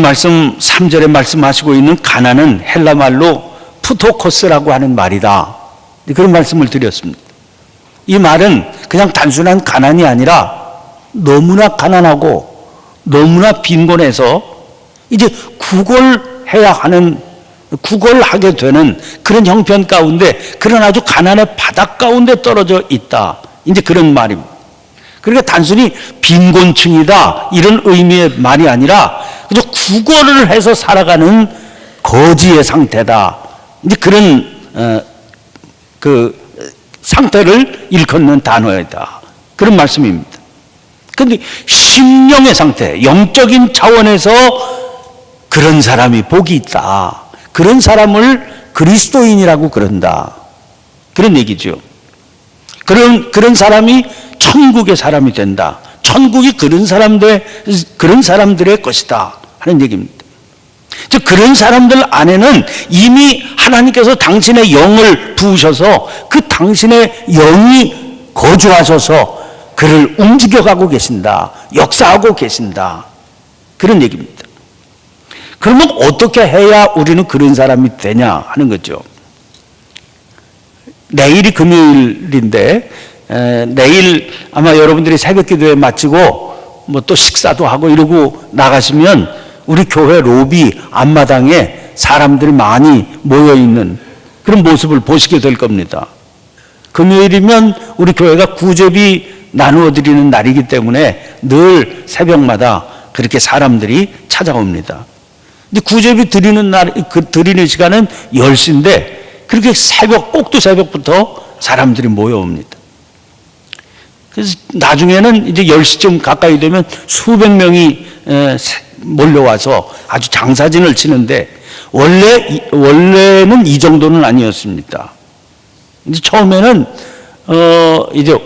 말씀 3절에 말씀하시고 있는 가난은 헬라 말로 푸토코스라고 하는 말이다. 그런 말씀을 드렸습니다. 이 말은 그냥 단순한 가난이 아니라 너무나 가난하고 너무나 빈곤해서 이제 구걸하게 되는 그런 형편 가운데, 그런 아주 가난의 바닥 가운데 떨어져 있다. 이제 그런 말입니다. 그러니까 단순히 빈곤층이다 이런 의미의 말이 아니라 그저 구걸을 해서 살아가는 거지의 상태다. 이제 그런 그 상태를 일컫는 단어이다. 그런 말씀입니다. 그런데 심령의 상태, 영적인 차원에서 그런 사람이 복이 있다. 그런 사람을 그리스도인이라고 그런다. 그런 얘기죠. 그런 사람이 천국의 사람이 된다. 천국이 그런 사람들의 것이다 하는 얘기입니다. 즉 그런 사람들 안에는 이미 하나님께서 당신의 영을 부으셔서 그 당신의 영이 거주하셔서 그를 움직여가고 계신다. 역사하고 계신다. 그런 얘기입니다. 그러면 어떻게 해야 우리는 그런 사람이 되냐 하는 거죠. 내일이 금요일인데 내일 아마 여러분들이 새벽 기도회 마치고 뭐 또 식사도 하고 이러고 나가시면 우리 교회 로비 앞마당에 사람들이 많이 모여있는 그런 모습을 보시게 될 겁니다. 금요일이면 우리 교회가 구제비 나누어 드리는 날이기 때문에 늘 새벽마다 그렇게 사람들이 찾아옵니다. 근데 구제비 드리는 드리는 시간은 10시인데 그렇게 꼭두 새벽부터 사람들이 모여옵니다. 그래서 나중에는 이제 10시쯤 가까이 되면 수백 명이 몰려와서 아주 장사진을 치는데 원래는 이 정도는 아니었습니다. 이제 처음에는 이제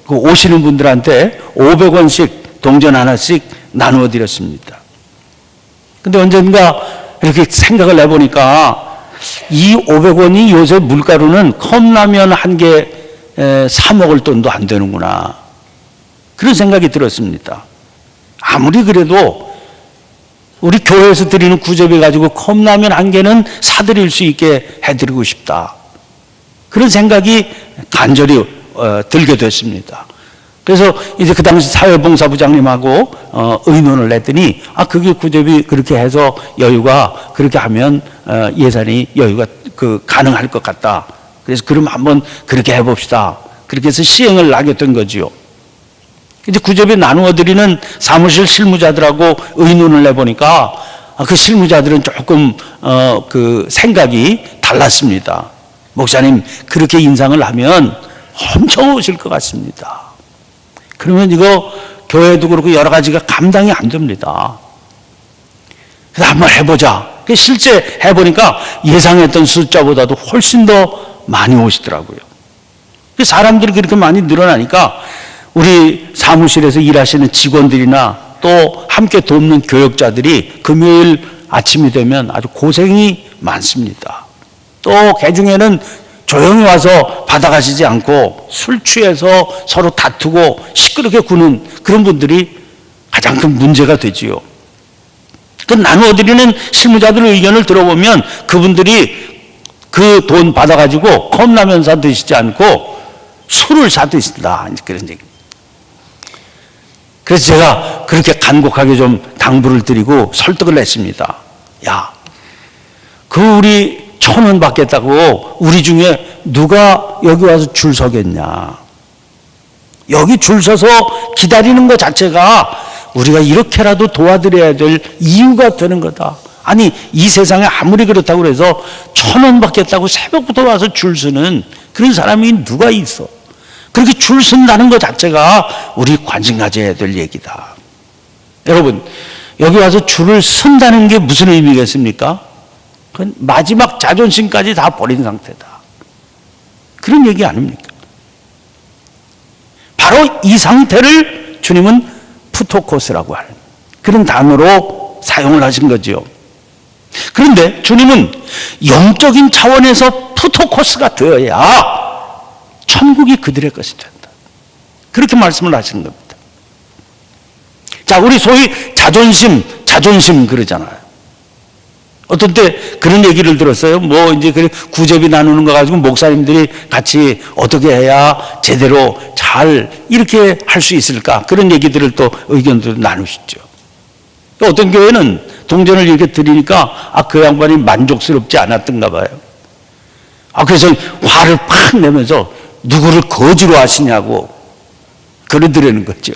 그 오시는 분들한테 500원씩 동전 하나씩 나누어 드렸습니다. 근데 언젠가 이렇게 생각을 해보니까 이 500원이 요새 물가로는 컵라면 한 개 사 먹을 돈도 안 되는구나. 그런 생각이 들었습니다. 아무리 그래도 우리 교회에서 드리는 구제비 가지고 컵라면 한 개는 사드릴 수 있게 해드리고 싶다. 그런 생각이 간절히 들게 됐습니다. 그래서 이제 그 당시 사회봉사부장님하고 의논을 했더니 그게 구제비 그렇게 해서 여유가 그렇게 하면 예산이 여유가 가능할 것 같다. 그래서 그럼 한번 그렇게 해봅시다. 그렇게 해서 시행을 하게 된 거지요. 이제 구제비 나누어 드리는 사무실 실무자들하고 의논을 해보니까 그 실무자들은 조금 그 생각이 달랐습니다. 목사님 그렇게 인상을 하면 엄청 오실 것 같습니다. 그러면 이거 교회도 그렇고 여러 가지가 감당이 안 됩니다. 그래서 한번 해보자. 실제 해보니까 예상했던 숫자보다도 훨씬 더 많이 오시더라고요. 사람들이 그렇게 많이 늘어나니까 우리 사무실에서 일하시는 직원들이나 또 함께 돕는 교역자들이 금요일 아침이 되면 아주 고생이 많습니다. 또 개중에는 조용히 와서 받아가시지 않고 술 취해서 서로 다투고 시끄럽게 구는 그런 분들이 가장 큰 문제가 되지요. 그 나누어드리는 실무자들의 의견을 들어보면 그분들이 그 돈 받아가지고 컵라면 사 드시지 않고 술을 사 드신다. 그런 얘기. 그래서 제가 그렇게 간곡하게 좀 당부를 드리고 설득을 했습니다. 야, 우리 1,000원 받겠다고 우리 중에 누가 여기 와서 줄 서겠냐. 여기 줄 서서 기다리는 것 자체가 우리가 이렇게라도 도와드려야 될 이유가 되는 거다. 아니 이 세상에 아무리 그렇다고 해서 1,000원 받겠다고 새벽부터 와서 줄 서는 그런 사람이 누가 있어. 그렇게 줄 선다는 것 자체가 우리 관심 가져야 될 얘기다. 여러분 여기 와서 줄을 선다는 게 무슨 의미겠습니까? 그건 마지막 자존심까지 다 버린 상태다. 그런 얘기 아닙니까? 바로 이 상태를 주님은 푸토코스라고 하는 그런 단어로 사용을 하신 거죠. 그런데 주님은 영적인 차원에서 푸토코스가 되어야 천국이 그들의 것이 된다. 그렇게 말씀을 하시는 겁니다. 자, 우리 소위 자존심 그러잖아요. 어떤 때 그런 얘기를 들었어요. 뭐 이제 그 구제비 나누는 거 가지고 목사님들이 같이 어떻게 해야 제대로 잘 이렇게 할 수 있을까? 그런 얘기들을 또 의견들을 나누시죠. 어떤 교회는 동전을 이렇게 드리니까 그 양반이 만족스럽지 않았던가 봐요. 그래서 화를 팍 내면서 누구를 거지로 하시냐고 그러더라는 거죠.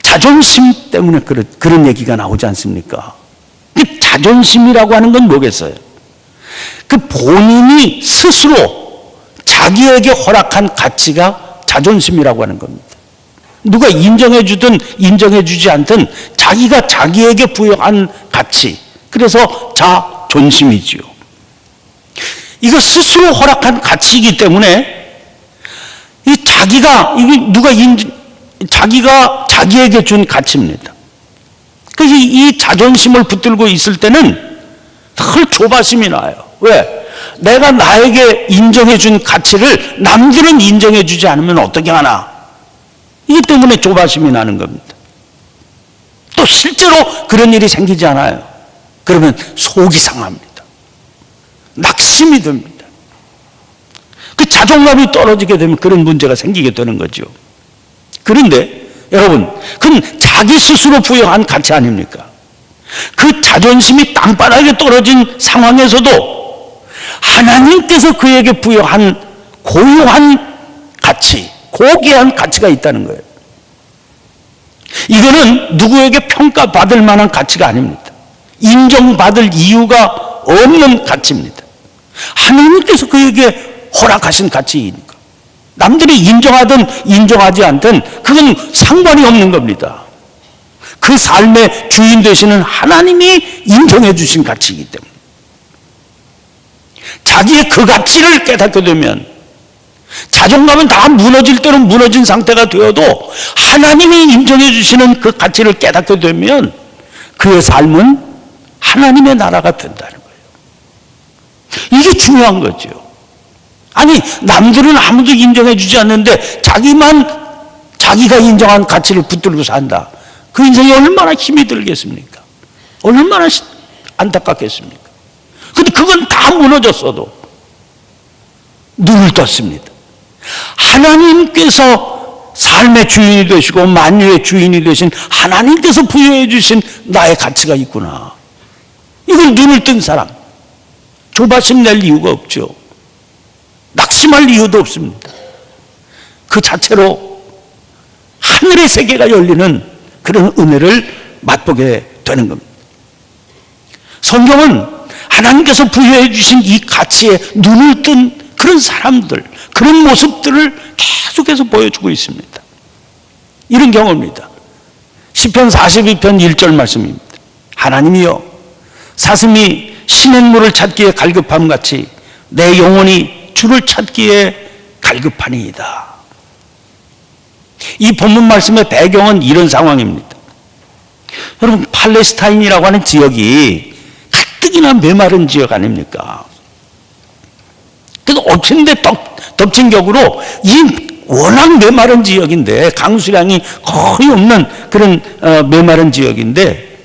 자존심 때문에 그런 얘기가 나오지 않습니까? 그 자존심이라고 하는 건 뭐겠어요? 그 본인이 스스로 자기에게 허락한 가치가 자존심이라고 하는 겁니다. 누가 인정해주든 인정해주지 않든 자기가 자기에게 부여한 가치, 그래서 자존심이지요. 이거 스스로 허락한 가치이기 때문에 자기가 자기에게 준 가치입니다. 그래서 이 자존심을 붙들고 있을 때는 늘 조바심이 나요. 왜? 내가 나에게 인정해 준 가치를 남들은 인정해 주지 않으면 어떻게 하나? 이기 때문에 조바심이 나는 겁니다. 또 실제로 그런 일이 생기지 않아요. 그러면 속이 상합니다. 낙심이 듭니다. 그 자존감이 떨어지게 되면 그런 문제가 생기게 되는 거죠. 그런데 여러분, 그건 자기 스스로 부여한 가치 아닙니까? 그 자존심이 땅바닥에 떨어진 상황에서도 하나님께서 그에게 부여한 고유한 가치, 고귀한 가치가 있다는 거예요. 이거는 누구에게 평가받을 만한 가치가 아닙니다. 인정받을 이유가 없는 가치입니다. 하나님께서 그에게 허락하신 가치이니까. 남들이 인정하든 인정하지 않든 그건 상관이 없는 겁니다. 그 삶의 주인 되시는 하나님이 인정해 주신 가치이기 때문에 자기의 그 가치를 깨닫게 되면 자존감은 다 무너질 대로 무너진 상태가 되어도 하나님이 인정해 주시는 그 가치를 깨닫게 되면 그의 삶은 하나님의 나라가 된다는 거예요. 이게 중요한 거죠. 아니, 남들은 아무도 인정해 주지 않는데 자기가 인정한 가치를 붙들고 산다. 그 인생이 얼마나 힘이 들겠습니까? 얼마나 안타깝겠습니까? 근데 그건 다 무너졌어도 눈을 떴습니다. 하나님께서 삶의 주인이 되시고 만유의 주인이 되신 하나님께서 부여해 주신 나의 가치가 있구나. 이걸 눈을 뜬 사람, 조바심 낼 이유가 없죠. 낙심할 이유도 없습니다. 그 자체로 하늘의 세계가 열리는 그런 은혜를 맛보게 되는 겁니다. 성경은 하나님께서 부여해 주신 이 가치에 눈을 뜬 그런 사람들, 그런 모습들을 계속해서 보여주고 있습니다. 이런 경우입니다. 시편 42편 1절 말씀입니다. 하나님이여, 사슴이 시냇물을 찾기에 갈급함같이 내 영혼이 주를 찾기에 갈급하니이다. 이 본문 말씀의 배경은 이런 상황입니다. 여러분, 팔레스타인이라고 하는 지역이 가뜩이나 메마른 지역 아닙니까? 그래서 엎친데 덮친 격으로 이 워낙 메마른 지역인데, 강수량이 거의 없는 그런 메마른 지역인데,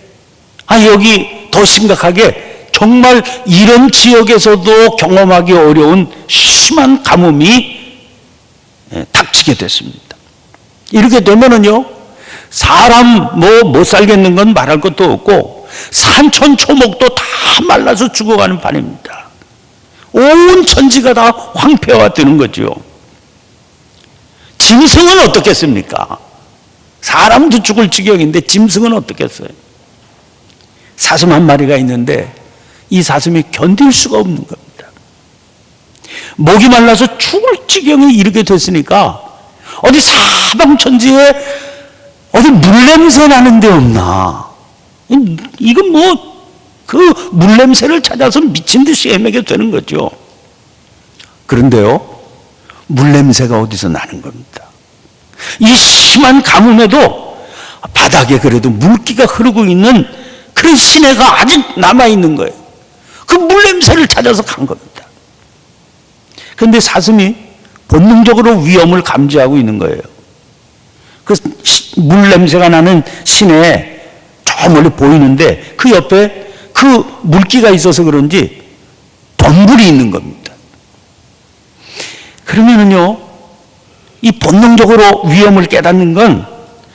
여기 더 심각하게 정말 이런 지역에서도 경험하기 어려운 심한 가뭄이 닥치게 됐습니다. 이렇게 되면은요, 사람 못 살겠는 건 말할 것도 없고 산천 초목도 다 말라서 죽어가는 판입니다. 온 천지가 다 황폐화되는 거죠. 짐승은 어떻겠습니까? 사람도 죽을 지경인데 짐승은 어떻겠어요? 사슴 한 마리가 있는데 이 사슴이 견딜 수가 없는 겁니다. 목이 말라서 죽을 지경에 이르게 됐으니까 어디 사방천지에 어디 물냄새 나는 데 없나? 이건 그 물냄새를 찾아서 미친 듯이 헤매게 되는 거죠. 그런데요, 물냄새가 어디서 나는 겁니다. 이 심한 가뭄에도 바닥에 그래도 물기가 흐르고 있는 그런 시내가 아직 남아있는 거예요. 그 물냄새를 찾아서 간 겁니다. 그런데 사슴이 본능적으로 위험을 감지하고 있는 거예요. 그 물냄새가 나는 시내에 멀리 보이는데 그 옆에 그 물기가 있어서 그런지 덤불이 있는 겁니다. 그러면은요, 이 본능적으로 위험을 깨닫는 건,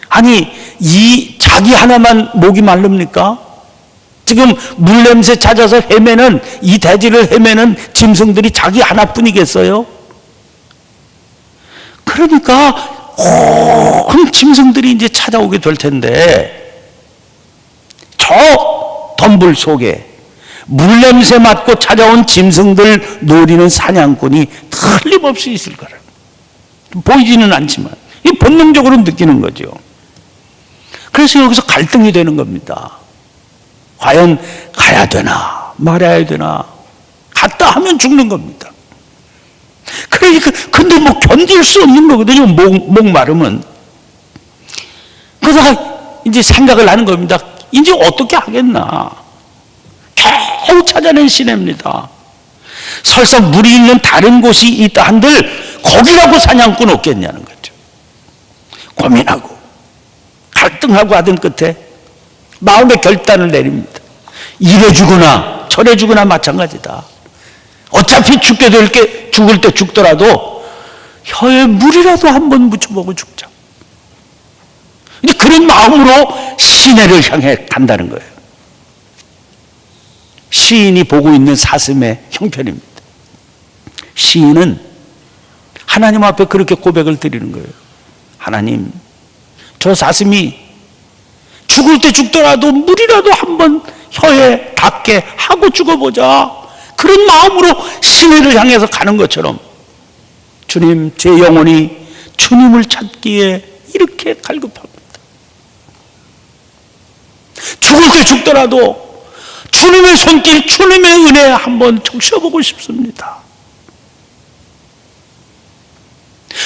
아니, 이 자기 하나만 목이 마릅니까? 지금 물냄새 찾아서 헤매는, 이 대지를 헤매는 짐승들이 자기 하나뿐이겠어요? 그러니까 온 짐승들이 이제 찾아오게 될 텐데, 저 덤불 속에 물냄새 맡고 찾아온 짐승들 노리는 사냥꾼이 틀림없이 있을 거라. 보이지는 않지만 이 본능적으로 느끼는 거죠. 그래서 여기서 갈등이 되는 겁니다. 과연 가야 되나 말아야 되나, 갔다 하면 죽는 겁니다. 그러니까 근데 뭐 견딜 수 없는 거거든요. 목마름은. 그래서 이제 생각을 하는 겁니다. 이제 어떻게 하겠나. 겨우 찾아낸 시내입니다. 설사 물이 있는 다른 곳이 있다 한들 거기라고 사냥꾼 없겠냐는 거죠. 고민하고 갈등하고 하던 끝에 마음의 결단을 내립니다. 이래 주거나 저래 주거나 마찬가지다. 어차피 죽을 때 죽더라도 혀에 물이라도 한번 묻혀보고 죽자. 이제 그런 마음으로 시내를 향해 간다는 거예요. 시인이 보고 있는 사슴의 형편입니다. 시인은 하나님 앞에 그렇게 고백을 드리는 거예요. 하나님, 저 사슴이 죽을 때 죽더라도 물이라도 한번 혀에 닿게 하고 죽어보자. 그런 마음으로 시내를 향해서 가는 것처럼, 주님, 제 영혼이 주님을 찾기에 이렇게 갈급합니다. 죽을 때 죽더라도 주님의 손길, 주님의 은혜 한번 적셔보고 싶습니다.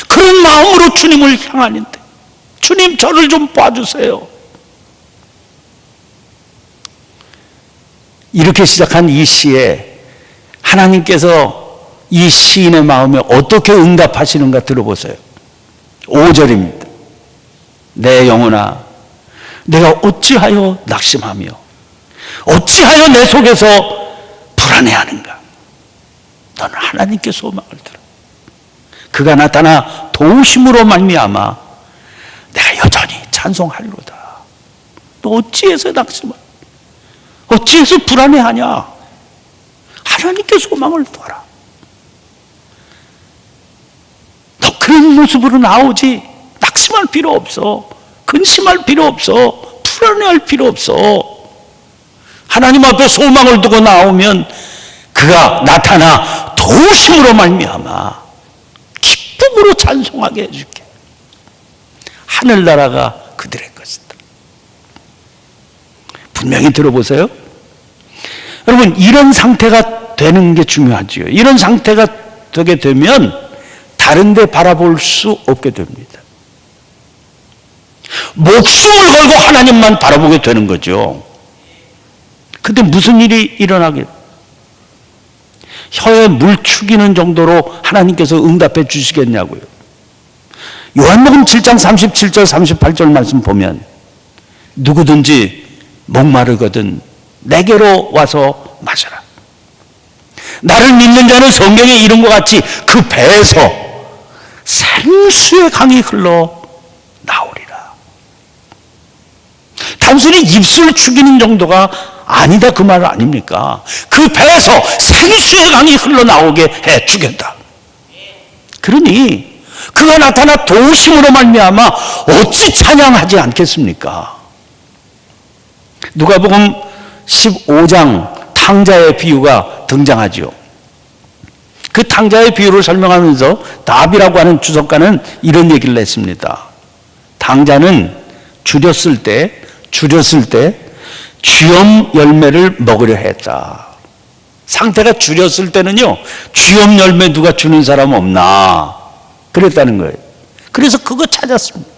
그런 마음으로 주님을 향하는데, 주님 저를 좀 봐주세요. 이렇게 시작한 이 시에 하나님께서 이 시인의 마음에 어떻게 응답하시는가 들어보세요. 5절입니다. 내 영혼아, 내가 어찌하여 낙심하며 어찌하여 내 속에서 불안해하는가. 너는 하나님께 소망을 들어. 그가 나타나 도우심으로 말미암아 내가 여전히 찬송하리로다. 너 어찌해서 낙심을, 어찌해서 불안해하냐. 하나님께 소망을 둬라. 너 그런 모습으로 나오지 낙심할 필요 없어. 근심할 필요 없어. 불안해할 필요 없어. 하나님 앞에 소망을 두고 나오면 그가 나타나 도우심으로 말미암아 기쁨으로 찬송하게 해줄게. 하늘나라가 그들의 것이다. 분명히 들어보세요. 여러분, 이런 상태가 되는 게 중요하지요. 이런 상태가 되게 되면 다른 데 바라볼 수 없게 됩니다. 목숨을 걸고 하나님만 바라보게 되는 거죠. 근데 무슨 일이 일어나게? 혀에 물 축이는 정도로 하나님께서 응답해 주시겠냐고요. 요한복음 7장 37절 38절 말씀 보면, 누구든지 목마르거든 내게로 와서 마셔라. 나를 믿는 자는 성경에 이른 것 같이 그 배에서 생수의 강이 흘러 나오리라. 단순히 입술 축이는 정도가 아니다, 그 말 아닙니까? 그 배에서 생수의 강이 흘러나오게 해 주겠다. 그러니 그가 나타나 도우심으로 말미암아 어찌 찬양하지 않겠습니까? 누가복음 15장 탕자의 비유가 등장하죠. 그 탕자의 비유를 설명하면서 답이라고 하는 주석가는 이런 얘기를 했습니다. 탕자는 줄였을 때 쥐엄 열매를 먹으려 했다. 상태가 줄였을 때는요, 쥐엄 열매 누가 주는 사람 없나 그랬다는 거예요. 그래서 그거 찾았습니다.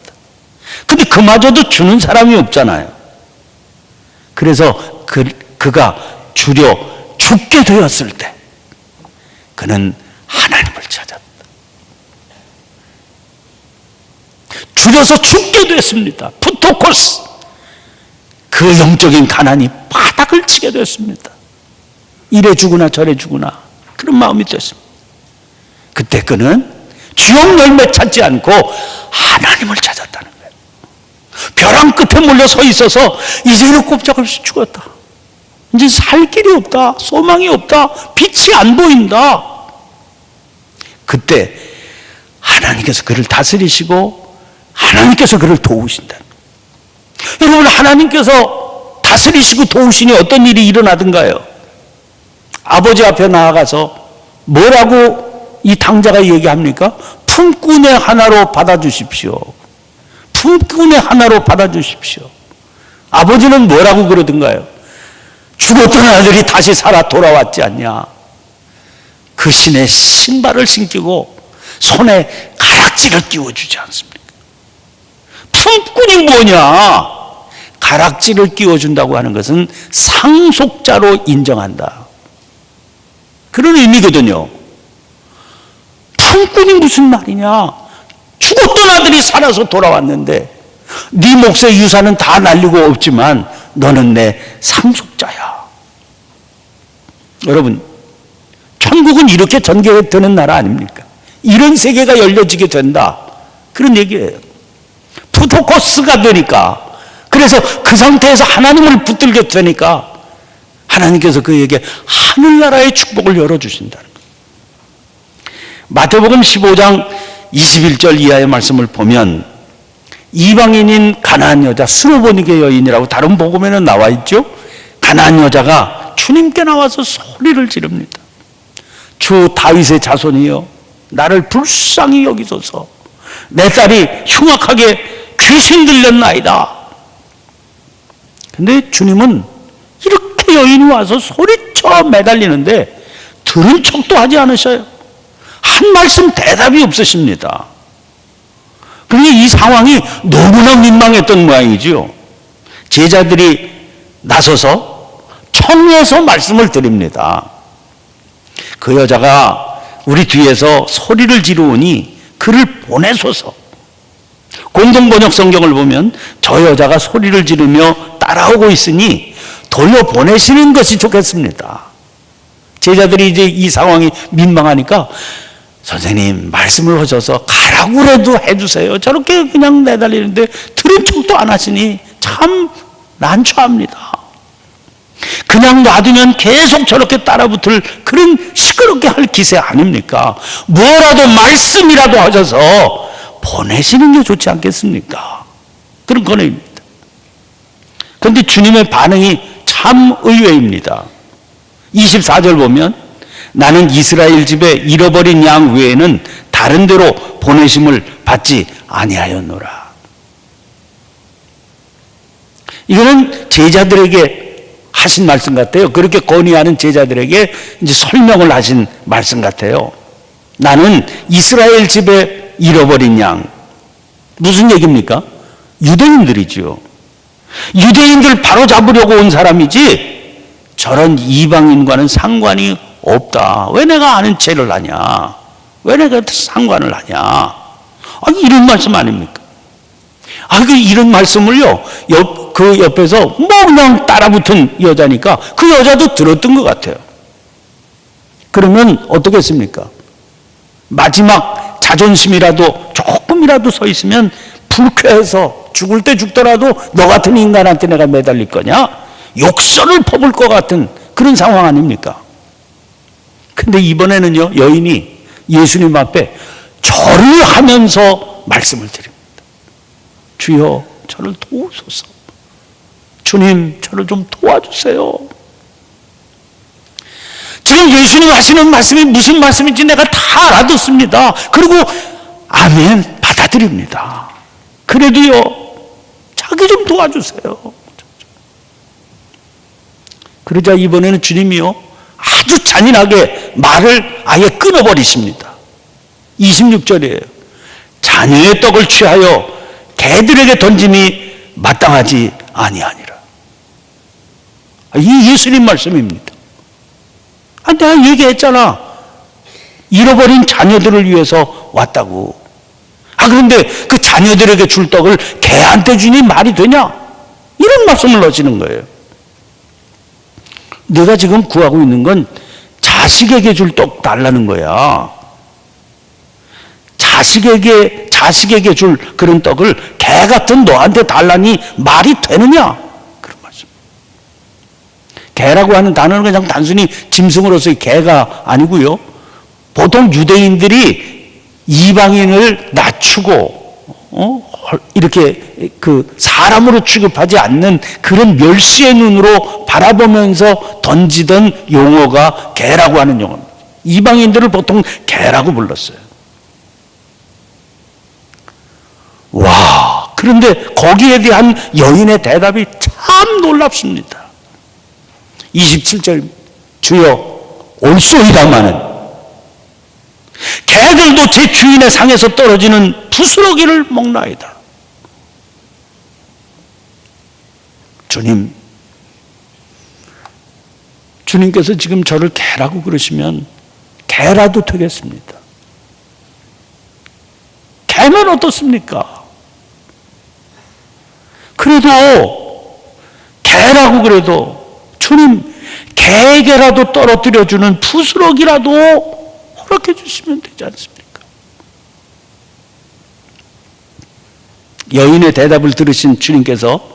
근데 그마저도 주는 사람이 없잖아요. 그래서 그가 줄여 죽게 되었을 때 그는 하나님을 찾았다. 줄여서 죽게 됐습니다. 푸토코스. 그 영적인 가난이 바닥을 치게 됐습니다. 이래 주구나 저래 주구나 그런 마음이 됐습니다. 그때 그는 주역 열매 찾지 않고 하나님을 찾았다는 거예요. 벼랑 끝에 몰려 서 있어서 이제는 꼼짝없이 죽었다. 이제 살 길이 없다. 소망이 없다. 빛이 안 보인다. 그때 하나님께서 그를 다스리시고 하나님께서 그를 도우신다. 여러분, 하나님께서 다스리시고 도우시니 어떤 일이 일어나든가요? 아버지 앞에 나아가서 뭐라고 이 당자가 얘기합니까? 품꾼의 하나로 받아주십시오. 품꾼의 하나로 받아주십시오. 아버지는 뭐라고 그러던가요? 죽었던 아들이 다시 살아 돌아왔지 않냐. 그 신의 신발을 신기고 손에 가락지를 끼워주지 않습니까? 품꾼이 뭐냐? 가락지를 끼워준다고 하는 것은 상속자로 인정한다. 그런 의미거든요. 품꾼이 무슨 말이냐? 죽었던 아들이 살아서 돌아왔는데 네 몫의 유산은 다 날리고 없지만 너는 내 상속자야. 여러분, 천국은 이렇게 전개되는 나라 아닙니까? 이런 세계가 열려지게 된다. 그런 얘기예요. 푸토코스가 되니까, 그래서 그 상태에서 하나님을 붙들게 되니까 하나님께서 그에게 하늘나라의 축복을 열어주신다는 거예요. 마태복음 15장 21절 이하의 말씀을 보면 이방인인 가나안 여자 스로보니게 여인이라고 다른 복음에는 나와 있죠. 가나안 여자가 주님께 나와서 소리를 지릅니다. 주 다윗의 자손이여, 나를 불쌍히 여기소서. 내 딸이 흉악하게 귀신 들렸나이다. 근데 주님은 이렇게 여인이 와서 소리쳐 매달리는데 들은 척도 하지 않으셔요. 한 말씀 대답이 없으십니다. 그러니 이 상황이 너무나 민망했던 모양이지요. 제자들이 나서서 청해서 말씀을 드립니다. 그 여자가 우리 뒤에서 소리를 지르오니 그를 보내소서. 공동번역 성경을 보면 저 여자가 소리를 지르며 따라오고 있으니 돌려보내시는 것이 좋겠습니다. 제자들이 이제 이 상황이 민망하니까 선생님 말씀을 하셔서 가라고라도 해주세요. 저렇게 그냥 내달리는데 들은 척도 안 하시니 참 난처합니다. 그냥 놔두면 계속 저렇게 따라붙을 그런 시끄럽게 할 기세 아닙니까? 뭐라도 말씀이라도 하셔서 보내시는 게 좋지 않겠습니까? 그런 권해입니다. 그런데 주님의 반응이 참 의외입니다. 24절 보면 나는 이스라엘 집에 잃어버린 양 외에는 다른 데로 보내심을 받지 아니하였노라. 이거는 제자들에게 하신 말씀 같아요. 그렇게 건의하는 제자들에게 이제 설명을 하신 말씀 같아요. 나는 이스라엘 집에 잃어버린 양. 무슨 얘기입니까? 유대인들이죠. 유대인들 바로 잡으려고 온 사람이지 저런 이방인과는 상관이 없다. 왜 내가 아는 죄를 하냐? 왜 내가 상관을 하냐? 이런 말씀 아닙니까? 이런 말씀을요, 그 옆에서 뭐 그냥 따라붙은 여자니까 그 여자도 들었던 것 같아요. 그러면 어떻겠습니까? 마지막 자존심이라도 조금이라도 서 있으면 불쾌해서 죽을 때 죽더라도 너 같은 인간한테 내가 매달릴 거냐? 욕설을 퍼볼 것 같은 그런 상황 아닙니까? 근데 이번에는요, 여인이 예수님 앞에 절을 하면서 말씀을 드립니다. 주여, 저를 도우소서. 주님, 저를 좀 도와주세요. 지금 예수님 하시는 말씀이 무슨 말씀인지 내가 다 알아듣습니다. 그리고 아멘 받아들입니다. 그래도요, 자기 좀 도와주세요. 그러자 이번에는 주님이요, 아주 잔인하게 말을 아예 끊어버리십니다. 26절이에요. 자녀의 떡을 취하여 개들에게 던짐이 마땅하지 아니하니라. 이 예수님 말씀입니다. 내가 얘기했잖아. 잃어버린 자녀들을 위해서 왔다고. 그런데 그 자녀들에게 줄 떡을 개한테 주니 말이 되냐? 이런 그런 말씀을 넣으시는 거예요. 내가 지금 구하고 있는 건 자식에게 줄 떡 달라는 거야. 자식에게 줄 그런 떡을 개 같은 너한테 달라니 말이 되느냐? 그런 말씀. 개라고 하는 단어는 그냥 단순히 짐승으로서의 개가 아니고요. 보통 유대인들이 이방인을 낮추고 이렇게 그 사람으로 취급하지 않는 그런 멸시의 눈으로 바라보면서 던지던 용어가 개라고 하는 용어입니다. 이방인들을 보통 개라고 불렀어요. 와, 그런데 거기에 대한 여인의 대답이 참 놀랍습니다. 27절, 주여 올소이다마는 개들도 제 주인의 상에서 떨어지는 부스러기를 먹나이다. 주님께서 지금 저를 개라고 그러시면 개라도 되겠습니다. 개면 어떻습니까? 그래도 개라고 그래도 주님 개에게라도 떨어뜨려주는 부스러기라도 허락해 주시면 되지 않습니까? 여인의 대답을 들으신 주님께서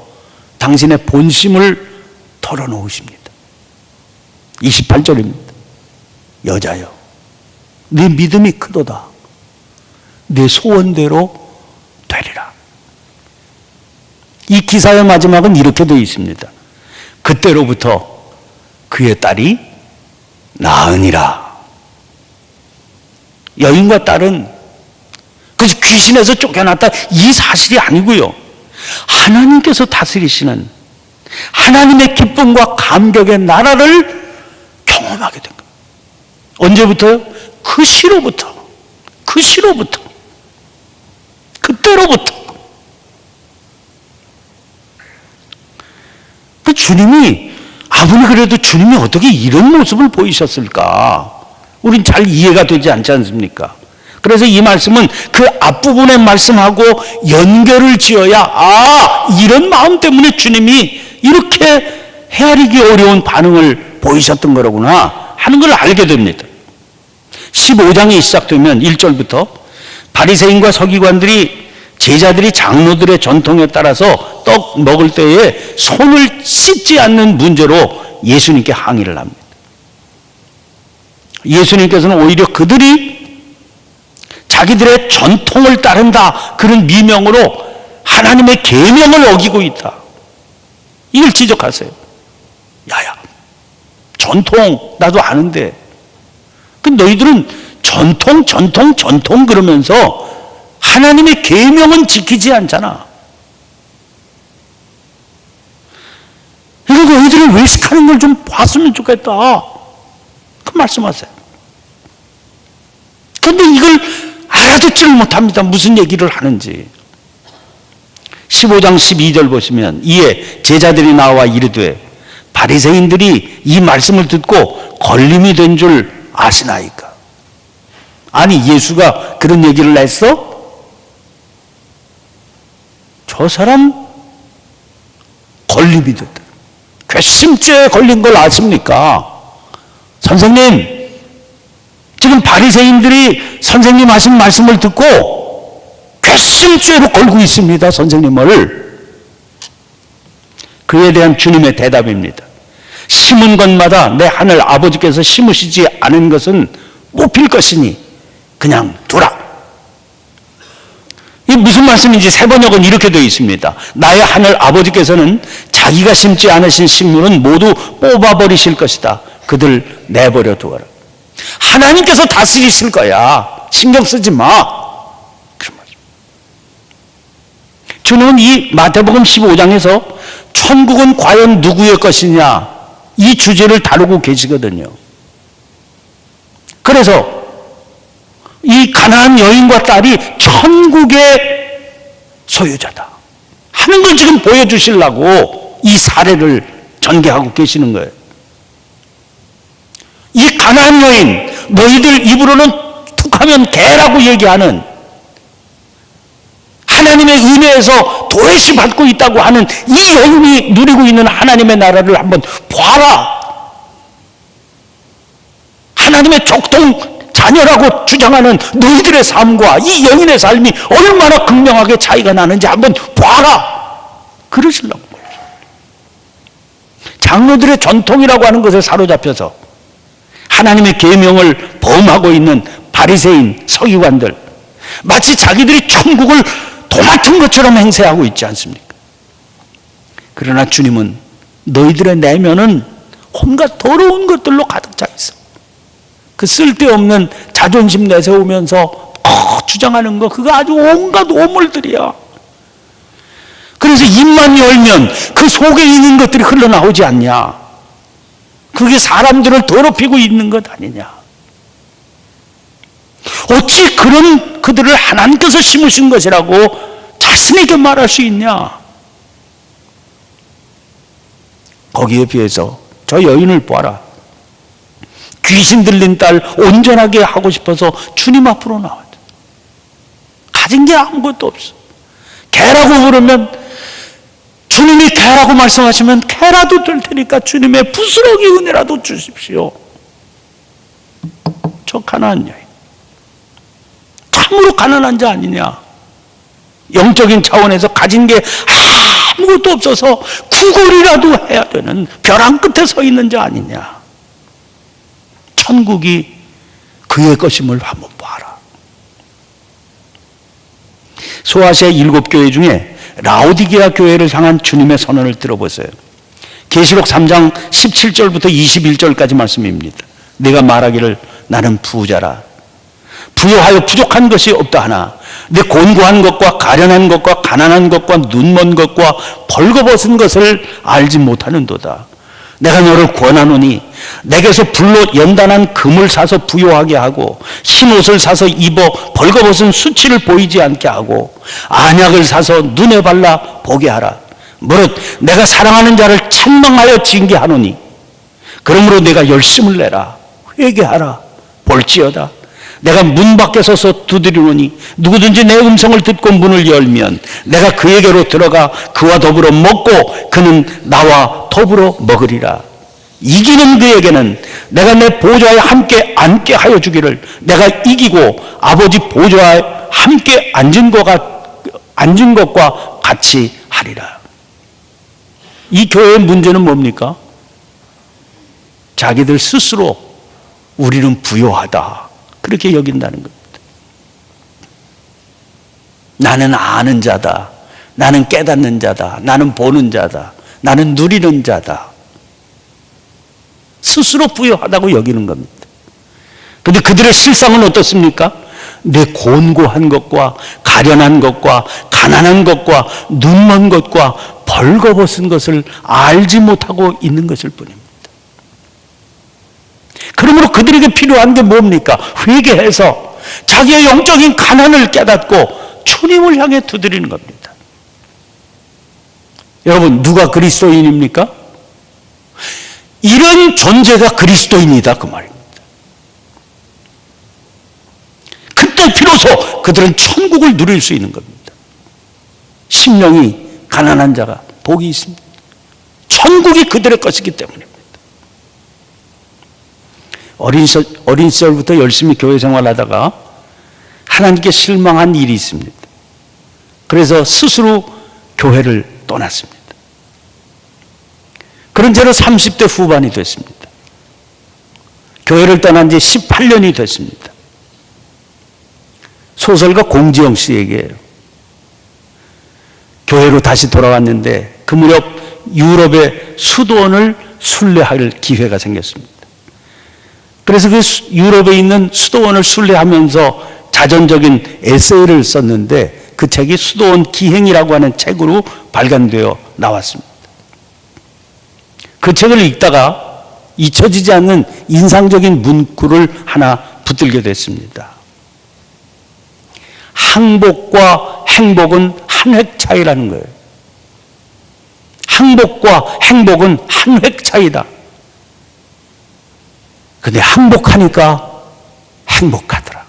당신의 본심을 털어놓으십니다. 28절입니다. 여자여, 네 믿음이 크도다. 네 소원대로 되리라. 이 기사의 마지막은 이렇게 되어 있습니다. 그때로부터 그의 딸이 나으니라. 여인과 딸은 그래서 귀신에서 쫓겨났다 이 사실이 아니고요. 하나님께서 다스리시는 하나님의 기쁨과 감격의 나라를 경험하게 된 거예요. 언제부터요? 그 시로부터. 그때로부터. 그 주님이 아무리 그래도 주님이 어떻게 이런 모습을 보이셨을까? 우린 잘 이해가 되지 않지 않습니까? 그래서 이 말씀은 그 앞부분의 말씀하고 연결을 지어야 이런 마음 때문에 주님이 이렇게 헤아리기 어려운 반응을 보이셨던 거로구나 하는 걸 알게 됩니다. 15장이 시작되면 1절부터 바리새인과 서기관들이 제자들이 장로들의 전통에 따라서 떡 먹을 때에 손을 씻지 않는 문제로 예수님께 항의를 합니다. 예수님께서는 오히려 그들이 자기들의 전통을 따른다 그런 미명으로 하나님의 계명을 어기고 있다. 이걸 지적하세요. 야야, 전통 나도 아는데 그 너희들은 전통 그러면서 하나님의 계명은 지키지 않잖아. 이거 너희들이 외식하는 걸 좀 봤으면 좋겠다. 그 말씀하세요. 그런데 이걸 알아듣지를 못합니다. 무슨 얘기를 하는지. 15장 12절 보시면 이에 제자들이 나와 이르되 바리새인들이 이 말씀을 듣고 걸림이 된 줄 아시나이까? 아니 예수가 그런 얘기를 했어? 저 사람 걸림이 됐다. 괘씸죄에 걸린 걸 아십니까? 선생님, 지금 바리새인들이 선생님 하신 말씀을 듣고 괘씸죄로 걸고 있습니다. 선생님을. 그에 대한 주님의 대답입니다. 심은 것마다 내 하늘 아버지께서 심으시지 않은 것은 못 필 것이니 그냥 두라. 이 무슨 말씀인지 세번역은 이렇게 되어 있습니다. 나의 하늘 아버지께서는 자기가 심지 않으신 식물은 모두 뽑아버리실 것이다. 그들 내버려 두어라. 하나님께서 다스리실 거야. 신경 쓰지 마. 그런 말씀. 주님은 이 마태복음 15장에서 천국은 과연 누구의 것이냐 이 주제를 다루고 계시거든요. 그래서 이 가나안 여인과 딸이 천국의 소유자다 하는 걸 지금 보여주시려고 이 사례를 전개하고 계시는 거예요. 이 가나안 여인, 너희들 입으로는 툭하면 개라고 얘기하는 하나님의 은혜에서 도래시 받고 있다고 하는 이 여인이 누리고 있는 하나님의 나라를 한번 봐라. 하나님의 족동 자녀라고 주장하는 너희들의 삶과 이 여인의 삶이 얼마나 극명하게 차이가 나는지 한번 봐라. 그러시려고. 장로들의 전통이라고 하는 것에 사로잡혀서 하나님의 계명을 범하고 있는 바리새인 서기관들, 마치 자기들이 천국을 도맡은 것처럼 행세하고 있지 않습니까? 그러나 주님은 너희들의 내면은 온갖 더러운 것들로 가득 차 있어. 그 쓸데없는 자존심 내세우면서 주장하는 거, 그거 아주 온갖 오물들이야. 그래서 입만 열면 그 속에 있는 것들이 흘러나오지 않냐. 그게 사람들을 더럽히고 있는 것 아니냐. 어찌 그런 그들을 하나님께서 심으신 것이라고 자신에게 말할 수 있냐. 거기에 비해서 저 여인을 보아라. 귀신 들린 딸 온전하게 하고 싶어서 주님 앞으로 나왔다. 가진 게 아무것도 없어. 개라고 부르면 주님이 개라고 말씀하시면 개라도 될 테니까 주님의 부스러기 은혜라도 주십시오. 저 가난한 여인, 참으로 가난한 자 아니냐. 영적인 차원에서 가진 게 아무것도 없어서 구걸이라도 해야 되는 벼랑 끝에 서 있는 자 아니냐. 천국이 그의 것임을 한번 봐라. 소아시아 7교회 중에 라오디게아 교회를 향한 주님의 선언을 들어보세요. 계시록 3장 17절부터 21절까지 말씀입니다. 내가 말하기를 나는 부자라. 부여하여 부족한 것이 없다 하나 내 곤고한 것과 가련한 것과 가난한 것과 눈먼 것과 벌거벗은 것을 알지 못하는도다. 내가 너를 권하노니 내게서 불로 연단한 금을 사서 부요하게 하고 신옷을 사서 입어 벌거벗은 수치를 보이지 않게 하고 안약을 사서 눈에 발라 보게 하라. 무릇 내가 사랑하는 자를 책망하여 징계하노니 그러므로 내가 열심을 내라. 회개하라. 볼지어다 내가 문 밖에 서서 두드리노니 누구든지 내 음성을 듣고 문을 열면 내가 그에게로 들어가 그와 더불어 먹고 그는 나와 더불어 먹으리라. 이기는 그에게는 내가 내 보좌에 함께 앉게 하여 주기를 내가 이기고 아버지 보좌에 함께 앉은 것과 같이 하리라. 이 교회의 문제는 뭡니까? 자기들 스스로 우리는 부요하다 그렇게 여긴다는 겁니다. 나는 아는 자다. 나는 깨닫는 자다. 나는 보는 자다. 나는 누리는 자다. 스스로 부여하다고 여기는 겁니다. 그런데 그들의 실상은 어떻습니까? 내 곤고한 것과 가련한 것과 가난한 것과 눈먼 것과 벌거벗은 것을 알지 못하고 있는 것일 뿐입니다. 그러므로 그들에게 필요한 게 뭡니까? 회개해서 자기의 영적인 가난을 깨닫고 주님을 향해 두드리는 겁니다. 여러분, 누가 그리스도인입니까? 이런 존재가 그리스도인이다 그 말입니다. 그때 비로소 그들은 천국을 누릴 수 있는 겁니다. 심령이 가난한 자가 복이 있습니다. 천국이 그들의 것이기 때문입니다. 어린 시절부터 열심히 교회 생활하다가 하나님께 실망한 일이 있습니다. 그래서 스스로 교회를 떠났습니다. 그런 채로 30대 후반이 됐습니다. 교회를 떠난 지 18년이 됐습니다. 소설가 공지영 씨에게 교회로 다시 돌아왔는데 그 무렵 유럽의 수도원을 순례할 기회가 생겼습니다. 그래서 그 유럽에 있는 수도원을 순례하면서 자전적인 에세이를 썼는데 그 책이 수도원 기행이라고 하는 책으로 발간되어 나왔습니다. 그 책을 읽다가 잊혀지지 않는 인상적인 문구를 하나 붙들게 됐습니다. 항복과 행복은 한 획 차이라는 거예요. 항복과 행복은 한 획 차이다. 근데 항복하니까 행복하더라.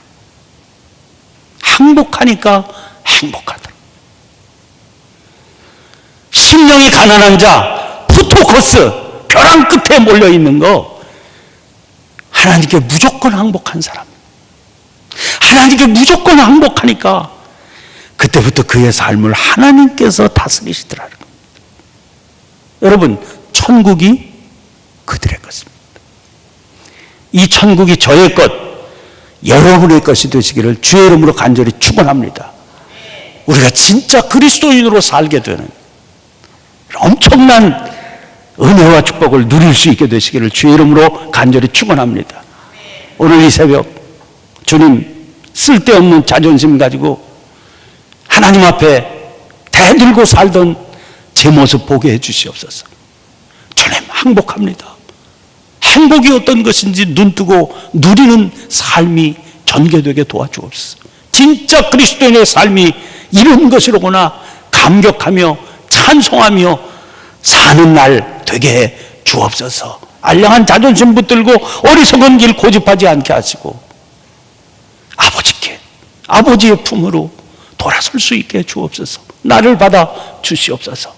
항복하니까 행복하더라. 심령이 가난한 자, 푸토코스, 벼랑 끝에 몰려있는 거, 하나님께 무조건 항복한 사람. 하나님께 무조건 항복하니까 그때부터 그의 삶을 하나님께서 다스리시더라는 겁니다. 여러분, 천국이 그들의 것입니다. 이 천국이 저의 것, 여러분의 것이 되시기를 주의 이름으로 간절히 축원합니다. 우리가 진짜 그리스도인으로 살게 되는 엄청난 은혜와 축복을 누릴 수 있게 되시기를 주의 이름으로 간절히 축원합니다. 오늘 이 새벽 주님, 쓸데없는 자존심 가지고 하나님 앞에 대들고 살던 제 모습 보게 해 주시옵소서. 주님, 항복합니다. 행복이 어떤 것인지 눈뜨고 누리는 삶이 전개되게 도와주옵소서. 진짜 그리스도인의 삶이 이런 것이로구나 감격하며 찬송하며 사는 날 되게 해 주옵소서. 알량한 자존심 붙들고 어리석은 길 고집하지 않게 하시고 아버지께, 아버지의 품으로 돌아설 수 있게 해 주옵소서. 나를 받아 주시옵소서.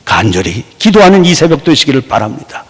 간절히 기도하는 이 새벽 되시기를 바랍니다.